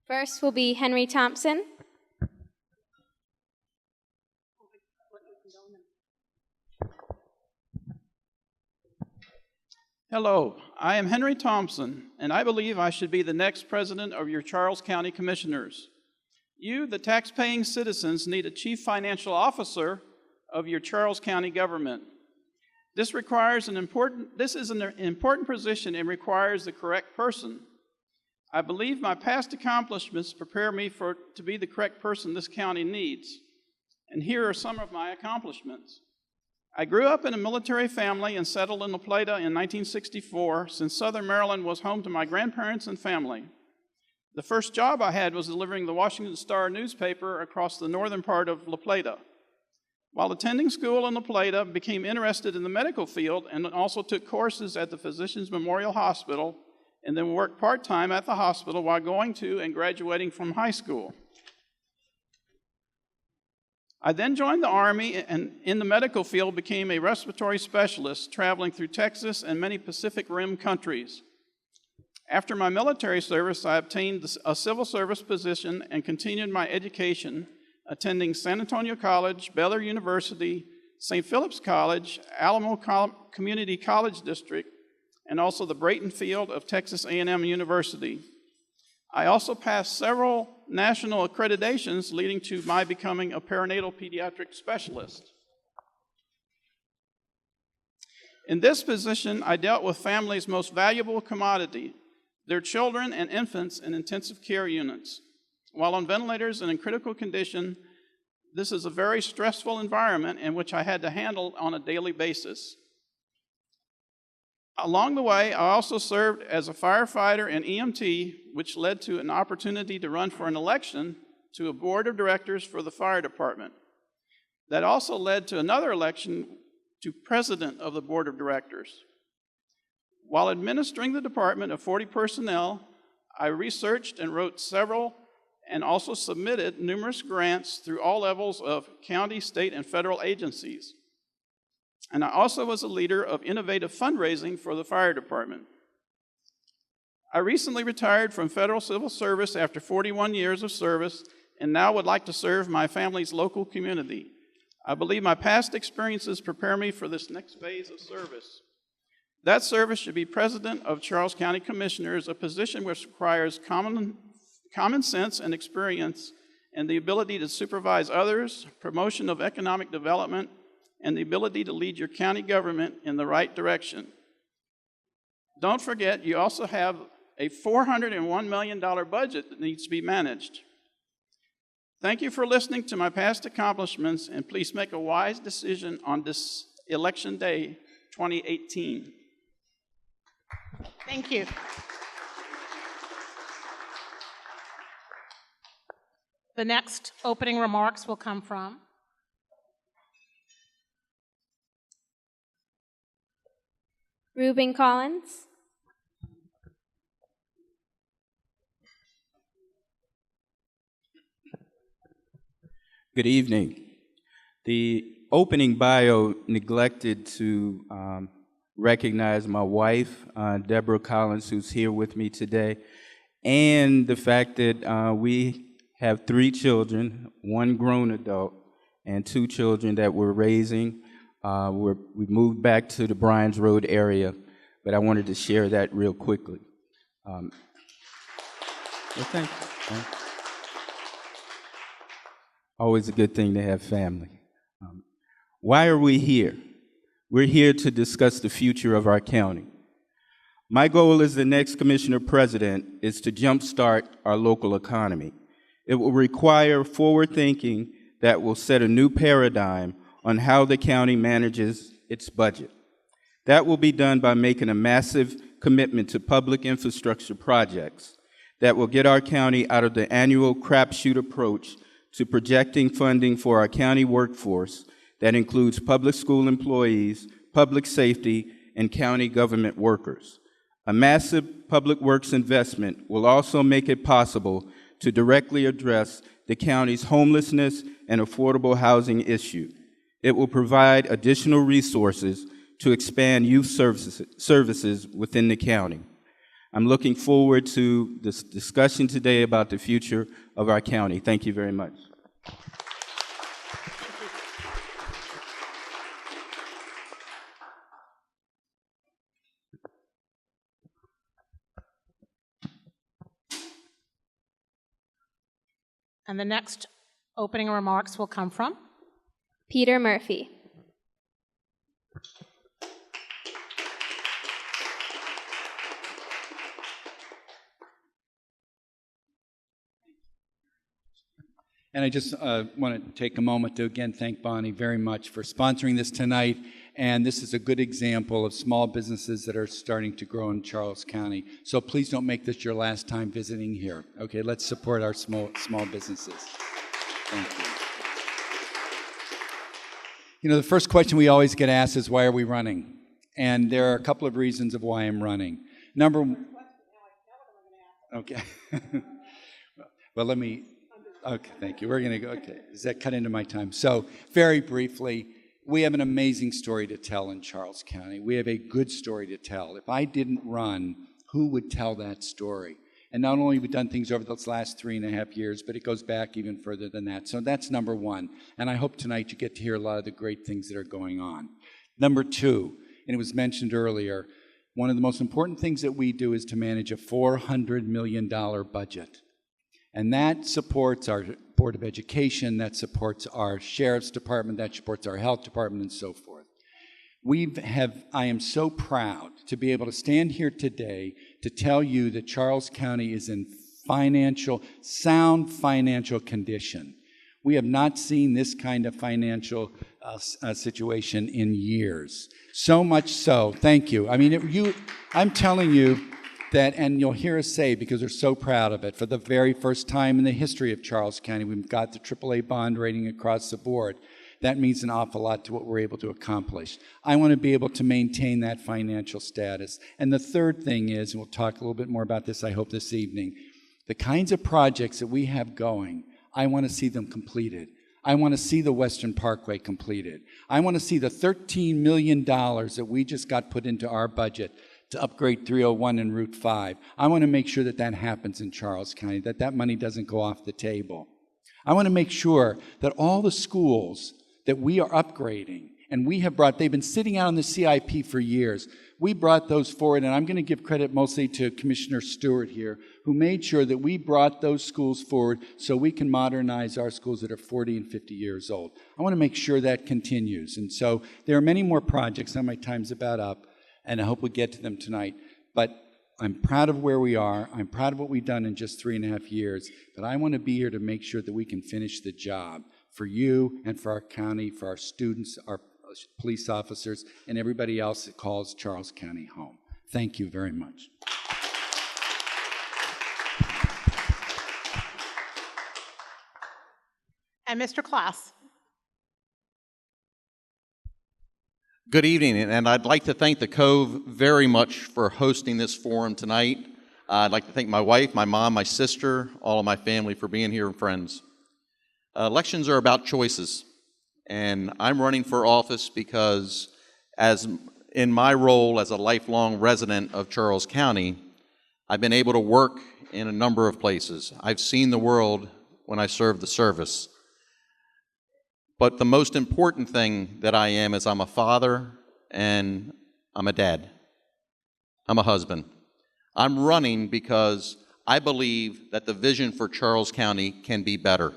First will be Henry Thompson. Hello, I am Henry Thompson, and I believe I should be the next president of your Charles County Commissioners. You, the tax-paying citizens, need a chief financial officer of your Charles County government. This is an important position and requires the correct person. I believe my past accomplishments prepare me to be the correct person this county needs. And here are some of my accomplishments. I grew up in a military family and settled in La Plata in 1964, since Southern Maryland was home to my grandparents and family. The first job I had was delivering the Washington Star newspaper across the northern part of La Plata. While attending school in La Plata, I became interested in the medical field and also took courses at the Physicians Memorial Hospital, and then worked part-time at the hospital while going to and graduating from high school. I then joined the Army and in the medical field became a respiratory specialist, traveling through Texas and many Pacific Rim countries. After my military service, I obtained a civil service position and continued my education, attending San Antonio College, Baylor University, St. Philip's College, Alamo Community College District, and also the Brayton Field of Texas A&M University. I also passed several national accreditations, leading to my becoming a perinatal pediatric specialist. In this position, I dealt with families' most valuable commodity, their children and infants in intensive care units. While on ventilators and in critical condition, this is a very stressful environment in which I had to handle on a daily basis. Along the way, I also served as a firefighter and EMT, which led to an opportunity to run for an election to a board of directors for the fire department. That also led to another election to president of the board of directors. While administering the department of 40 personnel, I researched and wrote several and also submitted numerous grants through all levels of county, state, and federal agencies. And I also was a leader of innovative fundraising for the fire department. I recently retired from federal civil service after 41 years of service and now would like to serve my family's local community. I believe my past experiences prepare me for this next phase of service. That service should be president of Charles County Commissioners, a position which requires common sense and experience and the ability to supervise others, promotion of economic development, and the ability to lead your county government in the right direction. Don't forget, you also have a $401 million budget that needs to be managed. Thank you for listening to my past accomplishments, and please make a wise decision on this election day 2018. Thank you. The next opening remarks will come from Reuben Collins. Good evening. The opening bio neglected to recognize my wife, Deborah Collins, who's here with me today, and the fact that we have 3 children, 1 grown adult, and 2 children that we're raising. We moved back to the Bryans Road area, but I wanted to share that real quickly. Well, thank you. Always a good thing to have family. Why are we here? We're here to discuss the future of our county. My goal as the next commissioner president is to jumpstart our local economy. It will require forward thinking that will set a new paradigm on how the county manages its budget. That will be done by making a massive commitment to public infrastructure projects that will get our county out of the annual crapshoot approach to projecting funding for our county workforce that includes public school employees, public safety, and county government workers. A massive public works investment will also make it possible to directly address the county's homelessness and affordable housing issue. It will provide additional resources to expand youth services within the county. I'm looking forward to this discussion today about the future of our county. Thank you very much. And the next opening remarks will come from Peter Murphy. And I just want to take a moment to again thank Bonnie very much for sponsoring this tonight. And this is a good example of small businesses that are starting to grow in Charles County. So please don't make this your last time visiting here. Okay, let's support our small businesses. Thank you. You know, the first question we always get asked is, why are we running? And there are a couple of reasons of why I'm running. Number one. Okay. Well, let me. Okay, thank you. We're going to go. Okay, does that cut into my time? So, very briefly, we have an amazing story to tell in Charles County. We have a good story to tell. If I didn't run, who would tell that story? And not only have we done things over those last 3.5 years, but it goes back even further than that. So that's number one. And I hope tonight you get to hear a lot of the great things that are going on. Number two, and it was mentioned earlier, one of the most important things that we do is to manage a $400 million budget. And that supports our Board of Education, that supports our Sheriff's Department, that supports our Health Department, and so forth. I am so proud to be able to stand here today to tell you that Charles County is in sound financial condition. We have not seen this kind of financial situation in years. So much so, thank you. I mean, I'm telling you, that, and you'll hear us say, because we're so proud of it, for the very first time in the history of Charles County, we've got the AAA bond rating across the board. That means an awful lot to what we're able to accomplish. I want to be able to maintain that financial status. And the third thing is, and we'll talk a little bit more about this, I hope, this evening, the kinds of projects that we have going, I want to see them completed. I want to see the Western Parkway completed. I want to see the $13 million that we just got put into our budget to upgrade 301 and Route 5. I want to make sure that that happens in Charles County, that that money doesn't go off the table. I want to make sure that all the schools that we are upgrading, and they've been sitting out on the CIP for years. We brought those forward, and I'm going to give credit mostly to Commissioner Stewart here, who made sure that we brought those schools forward so we can modernize our schools that are 40 and 50 years old. I want to make sure that continues. And so there are many more projects. Now my time's about up, and I hope we get to them tonight. But I'm proud of where we are. I'm proud of what we've done in just 3.5 years. But I want to be here to make sure that we can finish the job for you and for our county, for our students, our police officers, and everybody else that calls Charles County home. Thank you very much. and Mr. Klass. Good evening, and I'd like to thank the Cove very much for hosting this forum tonight. I'd like to thank my wife, my mom, my sister, all of my family for being here, and friends. Elections are about choices, and I'm running for office because as in my role as a lifelong resident of Charles County, I've been able to work in a number of places. I've seen the world when I served the service. But the most important thing that I am is I'm a father and I'm a dad. I'm a husband. I'm running because I believe that the vision for Charles County can be better.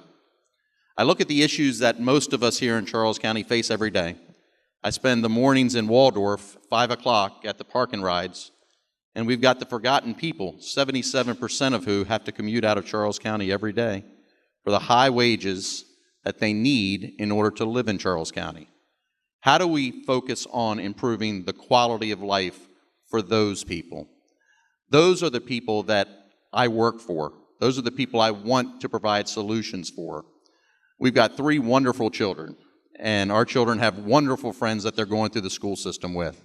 I look at the issues that most of us here in Charles County face every day. I spend the mornings in Waldorf, 5 o'clock at the park and rides, and we've got the forgotten people, 77% of who have to commute out of Charles County every day for the high wages that they need in order to live in Charles County. How do we focus on improving the quality of life for those people? Those are the people that I work for. Those are the people I want to provide solutions for. We've got 3 wonderful children, and our children have wonderful friends that they're going through the school system with.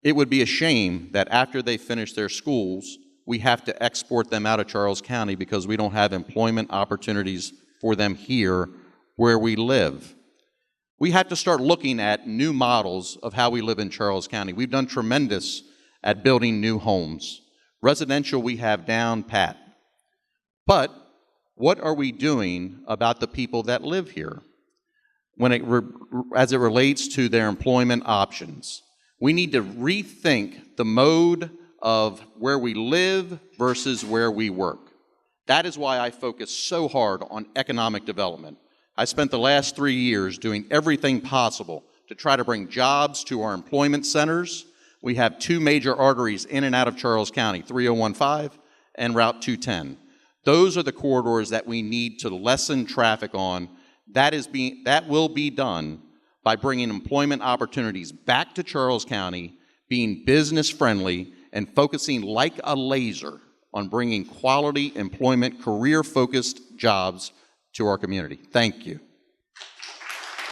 It would be a shame that after they finish their schools, we have to export them out of Charles County because we don't have employment opportunities for them here where we live. We have to start looking at new models of how we live in Charles County. We've done tremendous at building new homes. Residential, we have down pat. But what are we doing about the people that live here as it relates to their employment options? We need to rethink the mode of where we live versus where we work. That is why I focus so hard on economic development. I spent the last 3 years doing everything possible to try to bring jobs to our employment centers. We have 2 major arteries in and out of Charles County, 3015 and Route 210. Those are the corridors that we need to lessen traffic on. That will be done by bringing employment opportunities back to Charles County, being business friendly, and focusing like a laser on bringing quality employment, career-focused jobs to our community. Thank you.